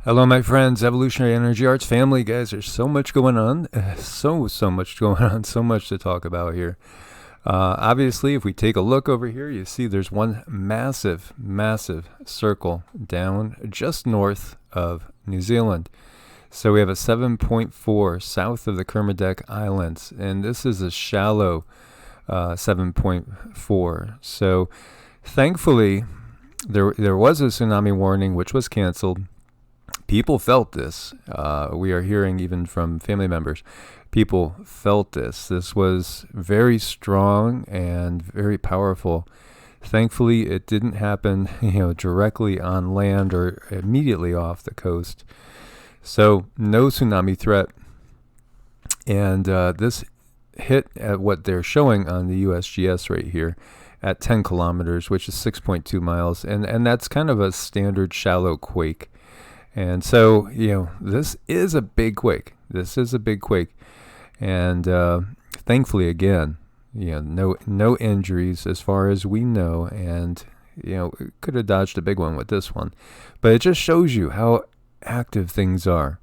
Hello, my friends, Evolutionary Energy Arts family. Guys, there's so much going on. So much going on. So much to talk about here. Obviously, if we take a look over here, you see there's one massive circle down just north of New Zealand. So we have a 7.4 south of the Kermadec Islands, and this is a shallow 7.4. So thankfully, there was a tsunami warning, which was canceled. People felt this. We are hearing even from family members. People felt this. This was very strong and very powerful. Thankfully, it didn't happen, directly on land or immediately off the coast. So no tsunami threat. And this hit at what they're showing on the USGS right here at 10 kilometers, which is 6.2 miles. And that's kind of a standard shallow quake. And so, this is a big quake. And thankfully, again, no injuries as far as we know. And, could have dodged a big one with this one. But it just shows you how active things are.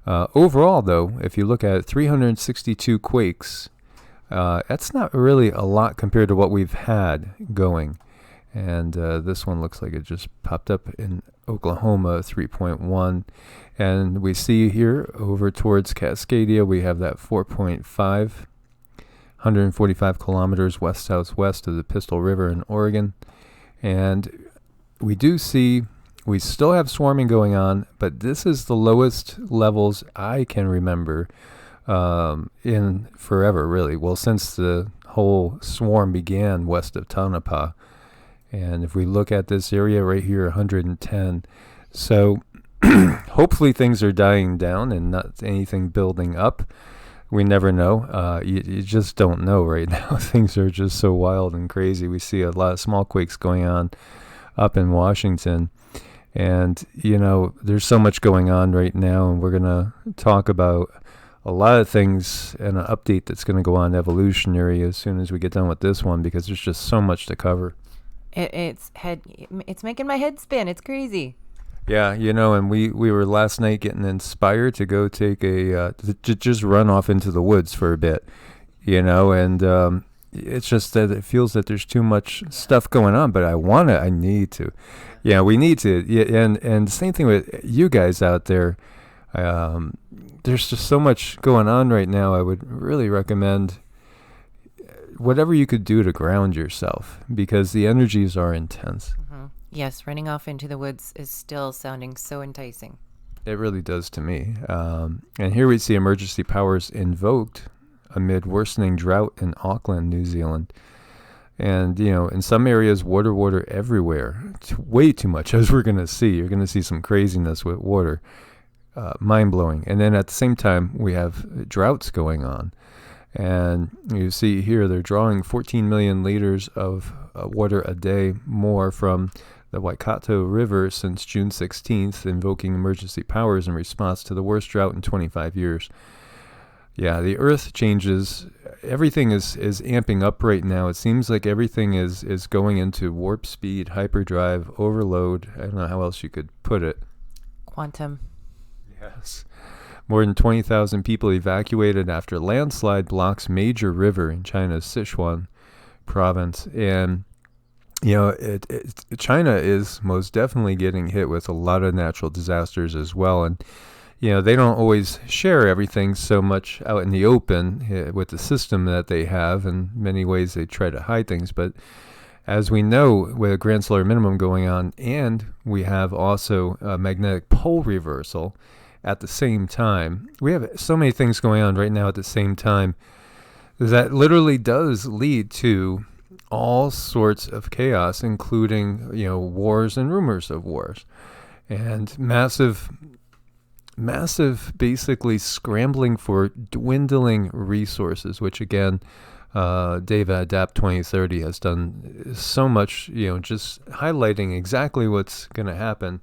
Overall, though, if you look at 362 quakes, that's not really a lot compared to what we've had going. And this one looks like it just popped up in Oklahoma, 3.1. And we see here over towards Cascadia, we have that 4.5, 145 kilometers west-southwest of the Pistol River in Oregon. And we still have swarming going on, but this is the lowest levels I can remember in forever, really. Well, since the whole swarm began west of Tonopah. And if we look at this area right here, 110. So hopefully things are dying down and not anything building up. We never know. You just don't know right now. Things are just so wild and crazy. We see a lot of small quakes going on up in Washington. And, there's so much going on right now. And we're going to talk about a lot of things and an update that's going to go on Evolutionary as soon as we get done with this one, because there's just so much to cover. It's making my head spin. It's crazy. Yeah, and we were last night getting inspired to go take to just run off into the woods for a bit, and it's just that it feels that there's too much stuff going on, but I need to. Yeah, we need to. Yeah, and the same thing with you guys out there. There's just so much going on right now. I would really recommend whatever you could do to ground yourself, because the energies are intense. Mm-hmm. Yes, running off into the woods is still sounding so enticing. It really does to me. And here we see emergency powers invoked amid worsening drought in Auckland, New Zealand. And, in some areas, water everywhere. It's way too much, as we're going to see. You're going to see some craziness with water. Mind-blowing. And then at the same time, we have droughts going on. And you see here they're drawing 14 million liters of water a day more from the Waikato River since June 16th, invoking emergency powers in response to the worst drought in 25 years. Yeah, the earth changes. Everything is amping up right now. It seems like everything is going into warp speed, hyperdrive, overload. I don't know how else you could put it. Quantum. Yes. More than 20,000 people evacuated after landslide blocks major river in China's Sichuan province. And, China is most definitely getting hit with a lot of natural disasters as well. And, they don't always share everything so much out in the open with the system that they have. In many ways, they try to hide things. But as we know, with a grand solar minimum going on, and we have also a magnetic pole reversal at the same time. We have so many things going on right now at the same time that literally does lead to all sorts of chaos, including, wars and rumors of wars, and massive basically scrambling for dwindling resources, which again, Deva Adapt 2030 has done so much, just highlighting exactly what's going to happen.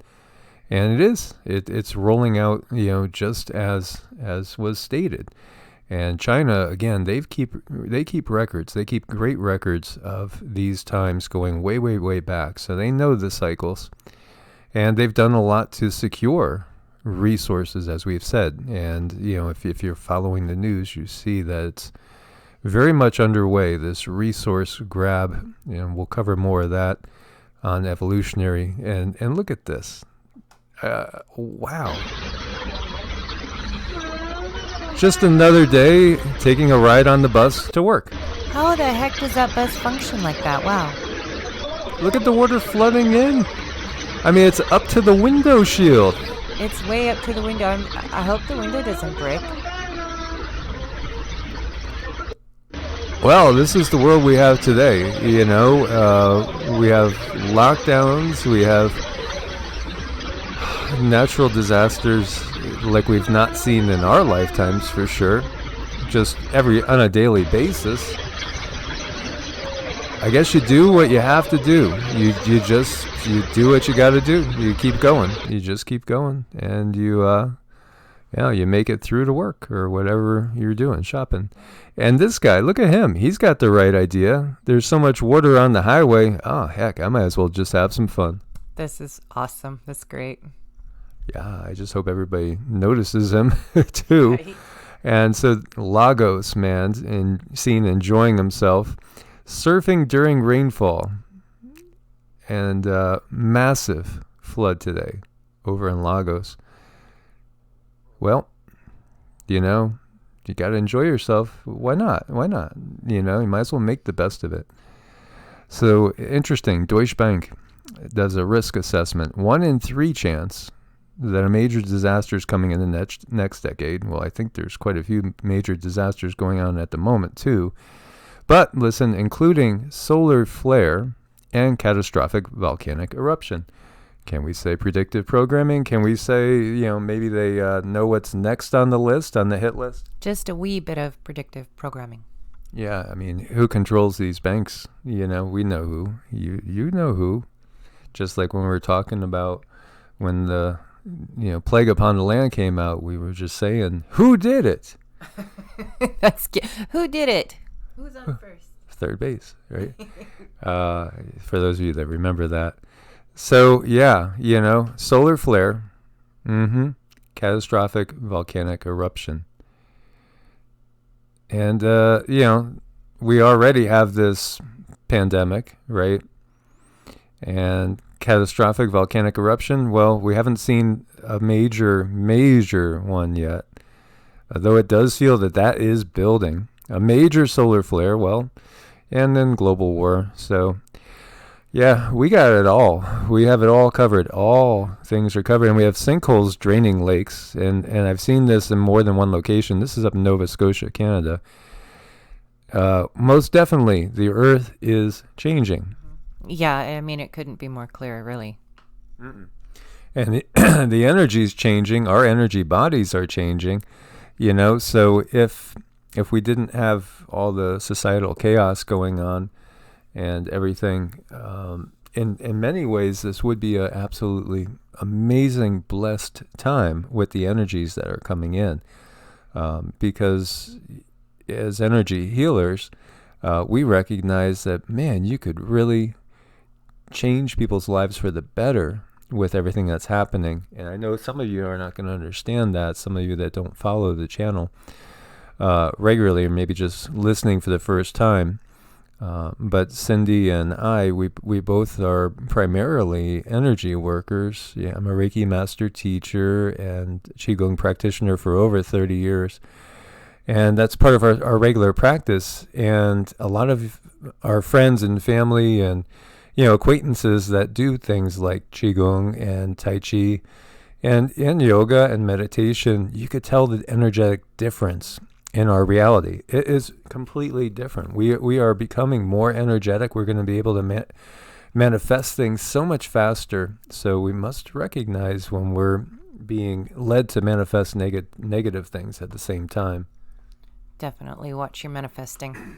And it's rolling out, just as was stated. And China, again, they keep records. They keep great records of these times going way back. So they know the cycles, and they've done a lot to secure resources, as we've said. And, if you're following the news, you see that it's very much underway, this resource grab. We'll cover more of that on Evolutionary. And look at this. Wow. Just another day taking a ride on the bus to work. How the heck does that bus function like that? Wow. Look at the water flooding in. I mean, it's up to the window shield. It's way up to the window. I hope the window doesn't break. Well, this is the world we have today. We have lockdowns. We have natural disasters like we've not seen in our lifetimes, for sure. Just on a daily basis. I guess you do what you have to do. You do what you got to do. You keep going. You just keep going, and you make it through to work or whatever you're doing, shopping. And this guy, look at him. He's got the right idea. There's so much water on the highway. Oh, heck, I might as well just have some fun. This is awesome. That's great. Yeah, I just hope everybody notices him too. Right. And so Lagos, man, enjoying himself. Surfing during rainfall, and massive flood today over in Lagos. Well, you got to enjoy yourself. Why not? You might as well make the best of it. So interesting, Deutsche Bank does a risk assessment. 1 in 3 chance that a major disaster is coming in the next decade. Well, I think there's quite a few major disasters going on at the moment too. But listen, including solar flare and catastrophic volcanic eruption. Can we say predictive programming? Can we say, maybe they know what's next on the list, on the hit list? Just a wee bit of predictive programming. Yeah, I mean, who controls these banks? We know who. You know who. Just like when we were talking about when the, Plague Upon the Land came out, we were just saying, who did it? Who did it? Who's on first? Third base, right? For those of you that remember that. So, yeah, solar flare, catastrophic volcanic eruption. And, we already have this pandemic, right? And catastrophic volcanic eruption, well, we haven't seen a major one yet. Though it does feel that is building. A major solar flare, well, and then global war. So, yeah, we got it all. We have it all covered. All things are covered. And we have sinkholes draining lakes. And I've seen this in more than one location. This is up in Nova Scotia, Canada. Most definitely, the Earth is changing. Yeah, I mean, it couldn't be more clear, really. Mm-mm. And the energy is changing. Our energy bodies are changing. So if we didn't have all the societal chaos going on and everything, in many ways, this would be an absolutely amazing, blessed time with the energies that are coming in. Because as energy healers, we recognize that, man, you could really change people's lives for the better with everything that's happening. And I know some of you are not going to understand that, some of you that don't follow the channel regularly, or maybe just listening for the first time. But Cindy and I, we both are primarily energy workers. Yeah, I'm a Reiki master teacher and QiGong practitioner for over 30 years. And that's part of our regular practice. And a lot of our friends and family and, acquaintances that do things like QiGong and Tai Chi and yoga and meditation, you could tell the energetic difference in our reality. It is completely different. We are becoming more energetic. We're going to be able to manifest things so much faster. So we must recognize when we're being led to manifest negative things at the same time. Definitely watch your manifesting.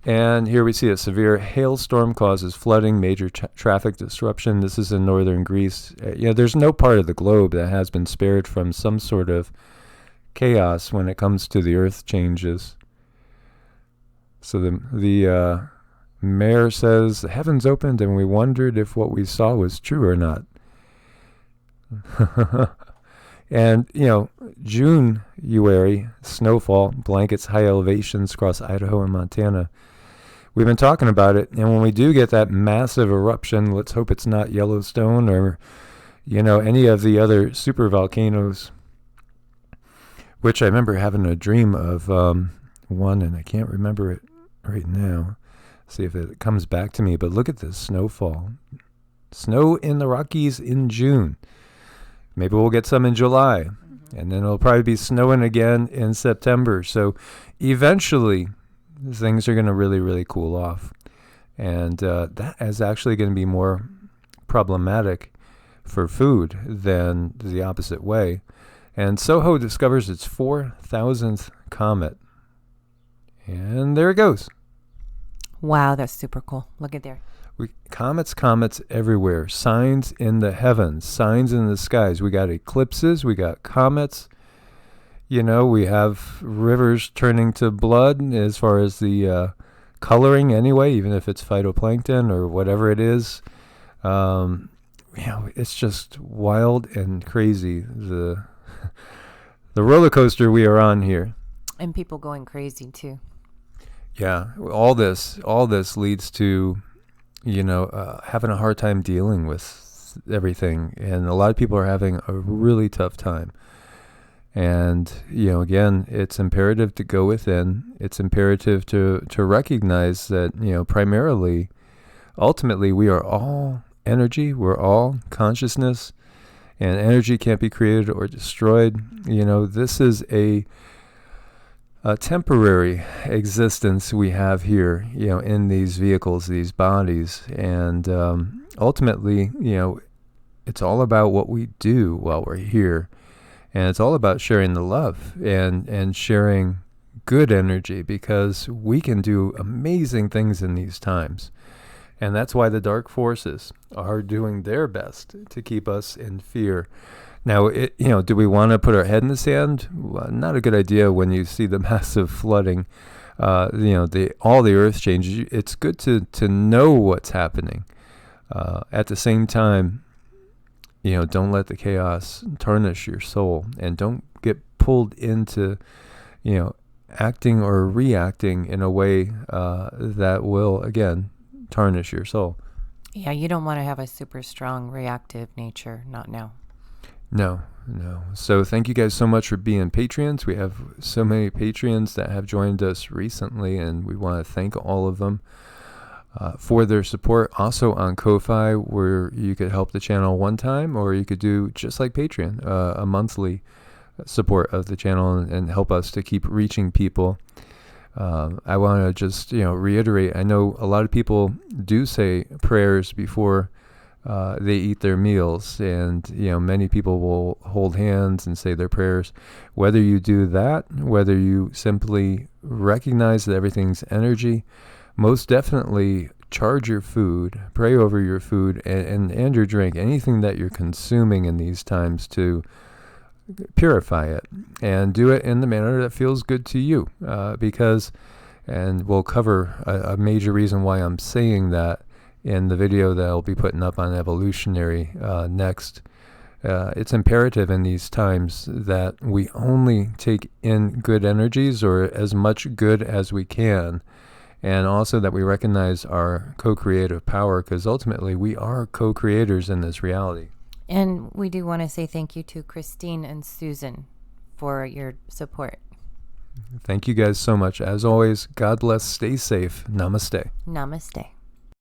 And here we see a severe hailstorm causes flooding, major traffic disruption. This is in northern Greece. There's no part of the globe that has been spared from some sort of chaos when it comes to the earth changes. So the mayor says, the heavens opened and we wondered if what we saw was true or not. And, January, snowfall, blankets, high elevations across Idaho and Montana. We've been talking about it, and when we do get that massive eruption, let's hope it's not Yellowstone or, any of the other super volcanoes, which I remember having a dream of one, and I can't remember it right now. See if it comes back to me, but look at this snowfall. Snow in the Rockies in June. Maybe we'll get some in July, and then it'll probably be snowing again in September. So eventually, things are going to really, really cool off. And that is actually going to be more problematic for food than the opposite way. And Soho discovers its 4,000th comet. And there it goes. Wow, that's super cool. Look at there. Comets everywhere. Signs in the heavens, signs in the skies. We got eclipses, we got comets. We have rivers turning to blood as far as the coloring anyway, even if it's phytoplankton or whatever it is. It's just wild and crazy. The roller coaster we are on here. And people going crazy too. Yeah, all this leads to having a hard time dealing with everything. And a lot of people are having a really tough time. And, again, it's imperative to go within. It's imperative to recognize that, primarily, ultimately, we are all energy. We're all consciousness. And energy can't be created or destroyed. This is a temporary existence we have here, in these vehicles, these bodies. And ultimately, it's all about what we do while we're here. And it's all about sharing the love and sharing good energy, because we can do amazing things in these times. And that's why the dark forces are doing their best to keep us in fear. Now, do we want to put our head in the sand? Well, not a good idea when you see the massive flooding, all the earth changes. It's good to know what's happening. At the same time, don't let the chaos tarnish your soul, and don't get pulled into, acting or reacting in a way that will, again, tarnish your soul. Yeah, you don't want to have a super strong reactive nature, not now. No. So thank you guys so much for being Patreons. We have so many Patreons that have joined us recently, and we want to thank all of them for their support. Also on Ko-Fi, where you could help the channel one time, or you could do just like Patreon, a monthly support of the channel and help us to keep reaching people. I want to just reiterate, I know a lot of people do say prayers before they eat their meals, and many people will hold hands and say their prayers. Whether you do that, whether you simply recognize that everything's energy, most definitely charge your food, pray over your food and your drink, anything that you're consuming in these times, to purify it, and do it in the manner that feels good to you, because, and we'll cover a major reason why I'm saying that in the video that I'll be putting up on Evolutionary next. It's imperative in these times that we only take in good energies, or as much good as we can, and also that we recognize our co-creative power, because ultimately we are co-creators in this reality. And we do want to say thank you to Christine and Susan for your support. Thank you guys so much. As always, God bless, stay safe. Namaste. Namaste.